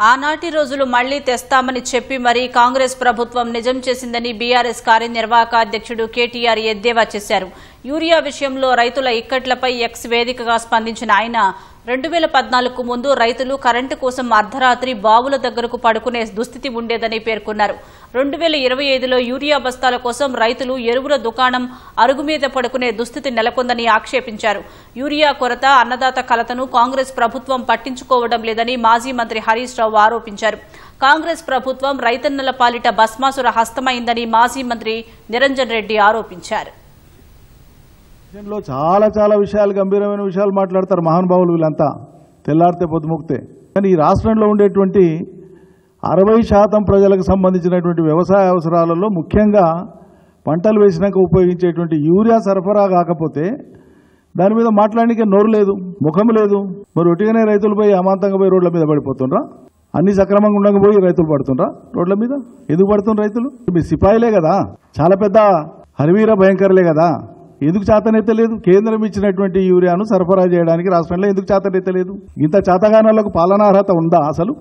ఆనాటి రోజులు మళ్లీ తెస్తామని చెప్పి మరీ కాంగ్రెస్ ప్రభుత్వం నిజం చేసిందని బీఆర్ఎస్ కార్యనిర్వాహక అధ్యక్షుడు కేటీఆర్ ఎద్దేవా చేశారు. యూరియా విషయంలో రైతుల ఇక్కట్లపై ఎక్స్ వేదికగా స్పందించిన ఆయన 2014కు ముందు రైతులు కరెంటు కోసం అర్ధరాత్రి బావుల దగ్గరకు పడుకునే దుస్థితి ఉండేదని పేర్కొన్నారు. 2025లో యూరియా బస్తాల కోసం రైతులు ఎరువుల దుకాణం అరుగు మీద పడుకునే దుస్థితి నెలకొందని ఆక్షేపించారు. యూరియా కొరత, అన్నదాత కలతను కాంగ్రెస్ ప్రభుత్వం పట్టించుకోవడం లేదని మాజీ మంత్రి హరీష్ రావు ఆరోపించారు. కాంగ్రెస్ ప్రభుత్వం రైతన్నల పాలిట భస్మాసుర హస్తమైందని మాజీ మంత్రి నిరంజన్ రెడ్డి ఆరోపించారు. చాలా విషయాలు, గంభీరమైన విషయాలు మాట్లాడతారు మహానుభావులు వీళ్ళంతా, తెల్లారితే పొద్దుముక్తే. కానీ ఈ రాష్ట్రంలో ఉండేటువంటి 60% ప్రజలకు సంబంధించినటువంటి వ్యవసాయ అవసరాలలో ముఖ్యంగా పంటలు వేసినాక ఉపయోగించేటువంటి యూరియా సరఫరా కాకపోతే దాని మీద మాట్లాడడానికి నోరు లేదు, ముఖం లేదు. మరి ఒట్టిగానే రైతులు పోయి అమాంతంగా పోయి రోడ్ల మీద పడిపోతుండ్రా? అన్ని సక్రమంగా ఉండగా పోయి రైతులు పడుతుండ్రా రోడ్ల మీద? ఎందుకు పడుతున్నారు రైతులు? మీ సిపాయిలే కదా, చాలా పెద్ద హరివీర భయంకరులే కదా. ఎందుకు చేతనెత్తలేదు? కేంద్రం ఇచ్చినటువంటి యూరియాను సరఫరా చేయడానికి రాష్ట్రంలో ఎందుకు చేతనెత్తలేదు? ఇంత చేతగానాలకు పాలనా అర్హత ఉందా అసలు?